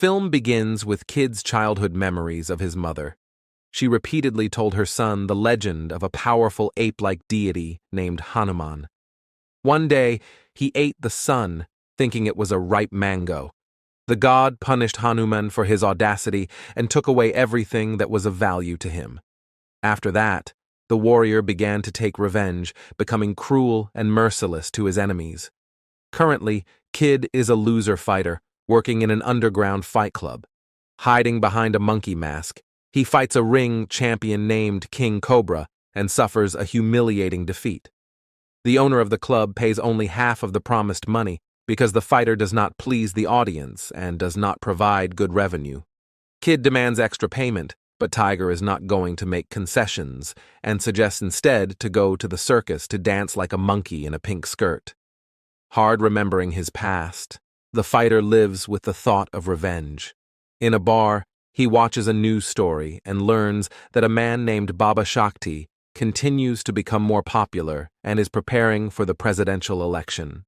Film begins with Kid's childhood memories of his mother. She repeatedly told her son the legend of a powerful ape-like deity named Hanuman. One day, he ate the sun, thinking it was a ripe mango. The god punished Hanuman for his audacity and took away everything that was of value to him. After that, the warrior began to take revenge, becoming cruel and merciless to his enemies. Currently, Kid is a loser fighter, working in an underground fight club. Hiding behind a monkey mask, he fights a ring champion named King Cobra and suffers a humiliating defeat. The owner of the club pays only half of the promised money because the fighter does not please the audience and does not provide good revenue. Kid demands extra payment, but Tiger is not going to make concessions and suggests instead to go to the circus to dance like a monkey in a pink skirt. Hard remembering his past, the fighter lives with the thought of revenge. In a bar, he watches a news story and learns that a man named Baba Shakti continues to become more popular and is preparing for the presidential election.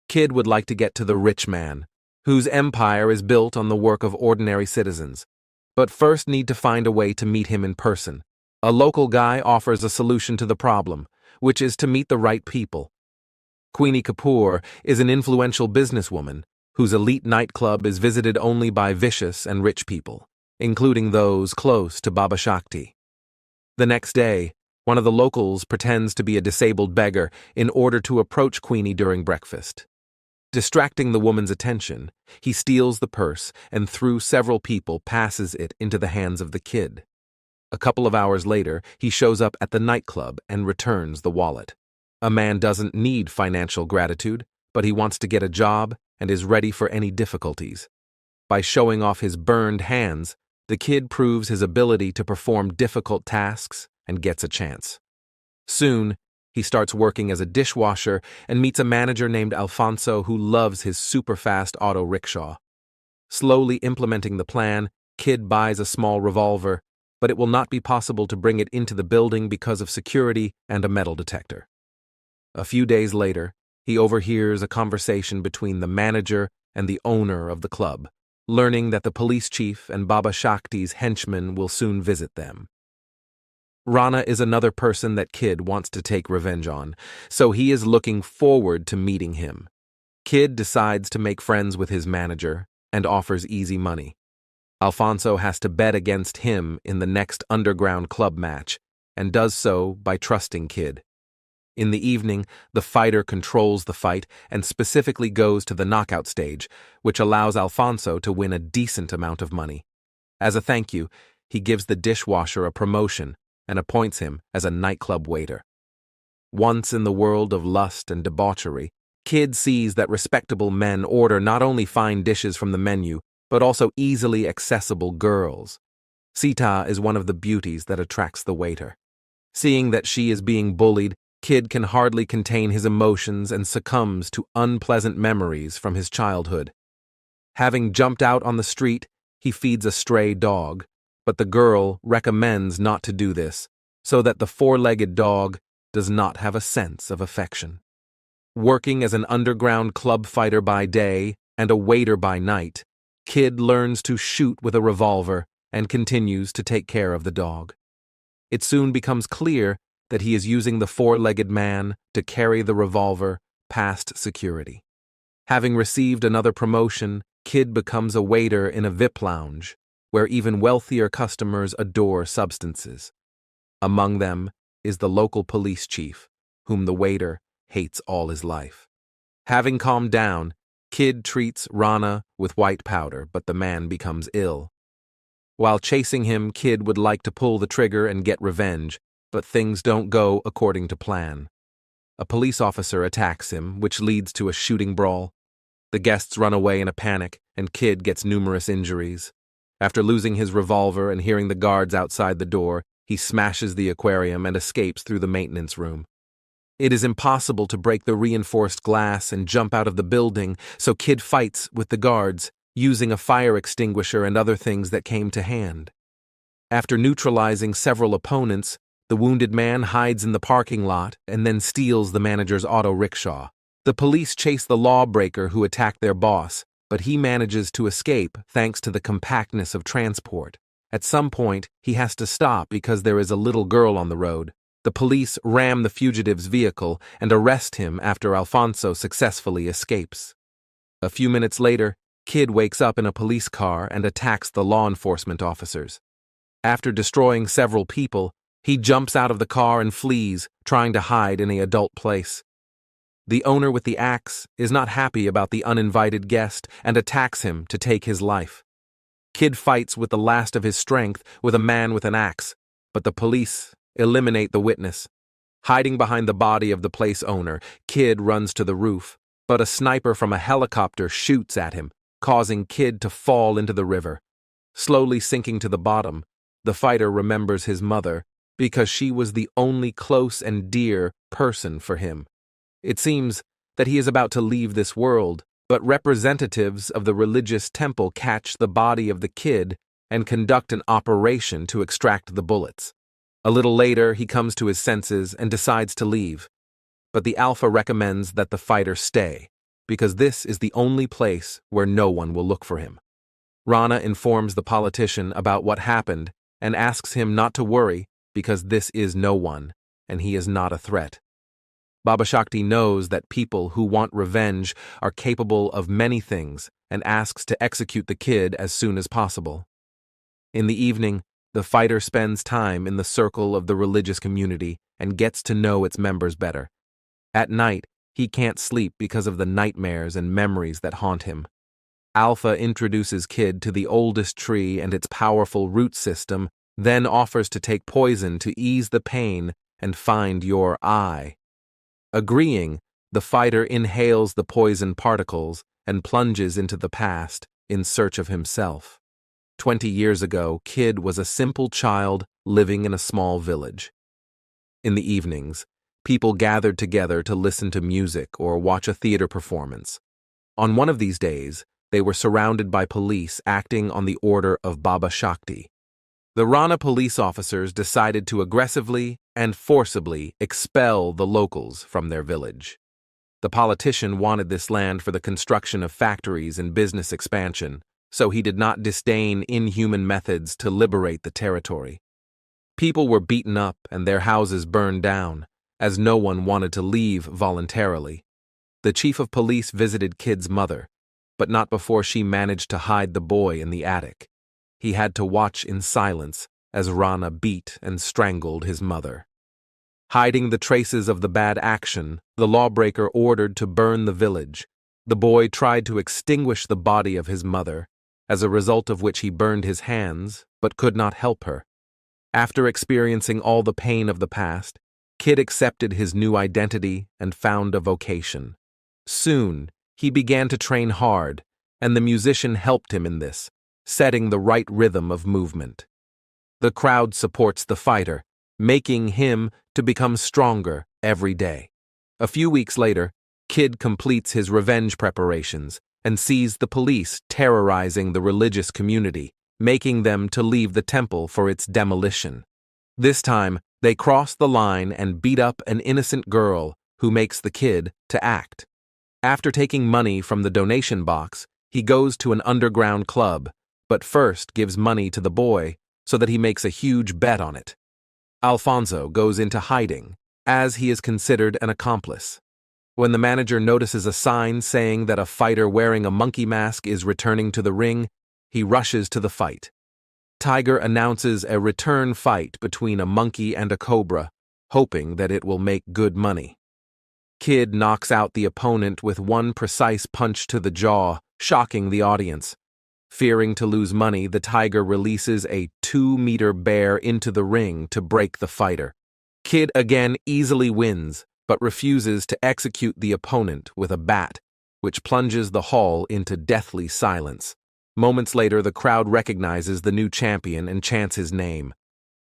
Kid would like to get to the rich man, whose empire is built on the work of ordinary citizens, but first need to find a way to meet him in person. A local guy offers a solution to the problem, which is to meet the right people. Queenie Kapoor is an influential businesswoman whose elite nightclub is visited only by vicious and rich people, including those close to Baba Shakti. The next day, one of the locals pretends to be a disabled beggar in order to approach Queenie during breakfast. Distracting the woman's attention, he steals the purse and through several people passes it into the hands of the kid. A couple of hours later, he shows up at the nightclub and returns the wallet. A man doesn't need financial gratitude, but he wants to get a job and is ready for any difficulties. By showing off his burned hands, the kid proves his ability to perform difficult tasks and gets a chance. Soon, he starts working as a dishwasher and meets a manager named Alfonso who loves his super-fast auto rickshaw. Slowly implementing the plan, Kid buys a small revolver, but it will not be possible to bring it into the building because of security and a metal detector. A few days later, he overhears a conversation between the manager and the owner of the club, learning that the police chief and Baba Shakti's henchmen will soon visit them. Rana is another person that Kid wants to take revenge on, so he is looking forward to meeting him. Kid decides to make friends with his manager and offers easy money. Alfonso has to bet against him in the next underground club match, and does so by trusting Kid. In the evening, the fighter controls the fight and specifically goes to the knockout stage, which allows Alfonso to win a decent amount of money. As a thank you, he gives the dishwasher a promotion and appoints him as a nightclub waiter. Once in the world of lust and debauchery, Kid sees that respectable men order not only fine dishes from the menu, but also easily accessible girls. Sita is one of the beauties that attracts the waiter. Seeing that she is being bullied, Kid can hardly contain his emotions and succumbs to unpleasant memories from his childhood. Having jumped out on the street, he feeds a stray dog, but the girl recommends not to do this, so that the four-legged dog does not have a sense of affection. Working as an underground club fighter by day and a waiter by night, Kid learns to shoot with a revolver and continues to take care of the dog. It soon becomes clear that he is using the four-legged man to carry the revolver past security. Having received another promotion, Kid becomes a waiter in a VIP lounge, where even wealthier customers adore substances. Among them is the local police chief, whom the waiter hates all his life. Having calmed down, Kid treats Rana with white powder, but the man becomes ill. While chasing him, Kid would like to pull the trigger and get revenge, but things don't go according to plan. A police officer attacks him, which leads to a shooting brawl. The guests run away in a panic, and Kid gets numerous injuries. After losing his revolver and hearing the guards outside the door, he smashes the aquarium and escapes through the maintenance room. It is impossible to break the reinforced glass and jump out of the building, so Kid fights with the guards, using a fire extinguisher and other things that came to hand. After neutralizing several opponents, the wounded man hides in the parking lot and then steals the manager's auto rickshaw. The police chase the lawbreaker who attacked their boss, but he manages to escape thanks to the compactness of transport. At some point, he has to stop because there is a little girl on the road. The police ram the fugitive's vehicle and arrest him after Alfonso successfully escapes. A few minutes later, Kid wakes up in a police car and attacks the law enforcement officers. After destroying several people, he jumps out of the car and flees, trying to hide in an adult place. The owner with the axe is not happy about the uninvited guest and attacks him to take his life. Kid fights with the last of his strength with a man with an axe, but the police eliminate the witness. Hiding behind the body of the place owner, Kid runs to the roof, but a sniper from a helicopter shoots at him, causing Kid to fall into the river. Slowly sinking to the bottom, the fighter remembers his mother because she was the only close and dear person for him. It seems that he is about to leave this world, but representatives of the religious temple catch the body of the kid and conduct an operation to extract the bullets. A little later, he comes to his senses and decides to leave. But the Alpha recommends that the fighter stay, because this is the only place where no one will look for him. Rana informs the politician about what happened and asks him not to worry because this is no one, and he is not a threat. Baba Shakti knows that people who want revenge are capable of many things and asks to execute the kid as soon as possible. In the evening, the fighter spends time in the circle of the religious community and gets to know its members better. At night, he can't sleep because of the nightmares and memories that haunt him. Alpha introduces Kid to the oldest tree and its powerful root system, then offers to take poison to ease the pain and find your eye. Agreeing, the fighter inhales the poison particles and plunges into the past in search of himself. 20 years ago, Kid was a simple child living in a small village. In the evenings, people gathered together to listen to music or watch a theater performance. On one of these days, they were surrounded by police acting on the order of Baba Shakti. The Rana police officers decided to aggressively and forcibly expel the locals from their village. The politician wanted this land for the construction of factories and business expansion, so he did not disdain inhuman methods to liberate the territory. People were beaten up and their houses burned down, as no one wanted to leave voluntarily. The chief of police visited Kid's mother, but not before she managed to hide the boy in the attic. He had to watch in silence as Rana beat and strangled his mother. Hiding the traces of the bad action, the lawbreaker ordered to burn the village. The boy tried to extinguish the body of his mother, as a result of which he burned his hands, but could not help her. After experiencing all the pain of the past, Kid accepted his new identity and found a vocation. Soon, he began to train hard, and the musician helped him in this, setting the right rhythm of movement. The crowd supports the fighter, making him to become stronger every day. A few weeks later, Kid completes his revenge preparations and sees the police terrorizing the religious community, making them to leave the temple for its demolition. This time, they cross the line and beat up an innocent girl who makes the kid to act. After taking money from the donation box, he goes to an underground club, but first gives money to the boy so that he makes a huge bet on it. Alfonso goes into hiding, as he is considered an accomplice. When the manager notices a sign saying that a fighter wearing a monkey mask is returning to the ring, he rushes to the fight. Tiger announces a return fight between a monkey and a cobra, hoping that it will make good money. Kid knocks out the opponent with one precise punch to the jaw, shocking the audience. Fearing to lose money, the tiger releases a 2-meter bear into the ring to break the fighter. Kid again easily wins, but refuses to execute the opponent with a bat, which plunges the hall into deathly silence. Moments later, the crowd recognizes the new champion and chants his name,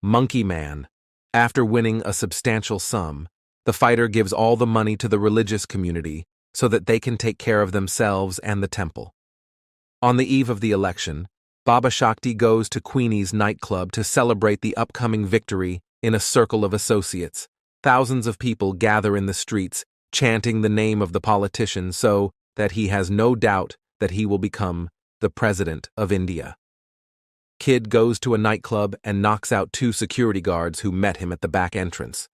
Monkey Man. After winning a substantial sum, the fighter gives all the money to the religious community so that they can take care of themselves and the temple. On the eve of the election, Baba Shakti goes to Queenie's nightclub to celebrate the upcoming victory in a circle of associates. Thousands of people gather in the streets, chanting the name of the politician so that he has no doubt that he will become the President of India. Kid goes to a nightclub and knocks out 2 security guards who met him at the back entrance.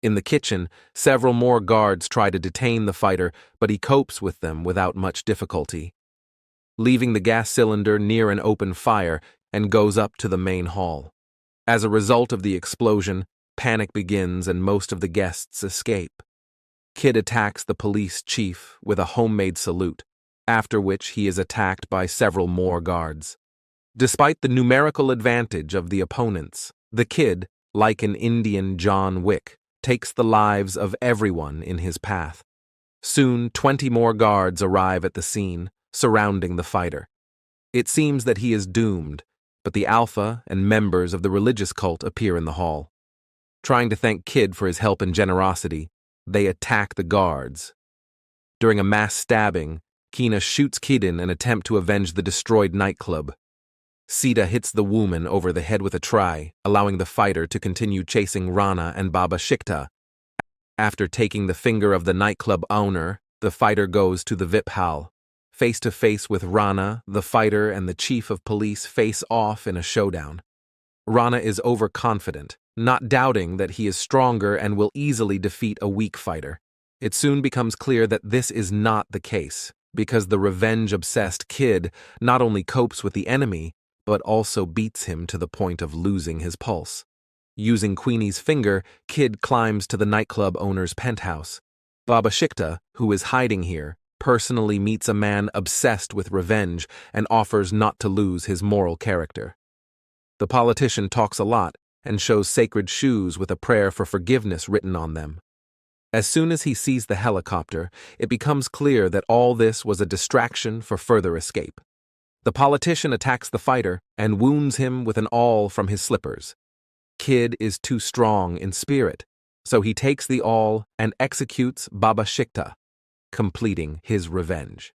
In the kitchen, several more guards try to detain the fighter, but he copes with them without much difficulty, leaving the gas cylinder near an open fire and goes up to the main hall. As a result of the explosion, panic begins and most of the guests escape. Kid attacks the police chief with a homemade salute, after which he is attacked by several more guards. Despite the numerical advantage of the opponents, the Kid, like an Indian John Wick, takes the lives of everyone in his path. Soon, 20 more guards arrive at the scene, surrounding the fighter. It seems that he is doomed, but the Alpha and members of the religious cult appear in the hall. Trying to thank Kid for his help and generosity, they attack the guards. During a mass stabbing, Kina shoots Kid in an attempt to avenge the destroyed nightclub. Sita hits the woman over the head with a tray, allowing the fighter to continue chasing Rana and Baba Shikta. After taking the finger of the nightclub owner, the fighter goes to the VIP hall. Face to face with Rana, the fighter and the chief of police face off in a showdown. Rana is overconfident, not doubting that he is stronger and will easily defeat a weak fighter. It soon becomes clear that this is not the case, because the revenge-obsessed Kid not only copes with the enemy, but also beats him to the point of losing his pulse. Using Queenie's finger, Kid climbs to the nightclub owner's penthouse. Baba Shikta, who is hiding here, personally meets a man obsessed with revenge and offers not to lose his moral character. The politician talks a lot and shows sacred shoes with a prayer for forgiveness written on them. As soon as he sees the helicopter, it becomes clear that all this was a distraction for further escape. The politician attacks the fighter and wounds him with an awl from his slippers. Kid is too strong in spirit, so he takes the awl and executes Baba Shikta, completing his revenge.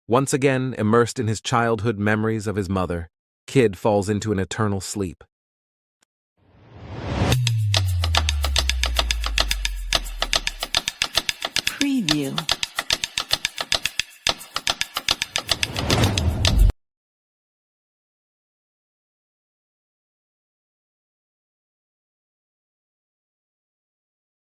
Once again immersed in his childhood memories of his mother, Kid falls into an eternal sleep. Preview.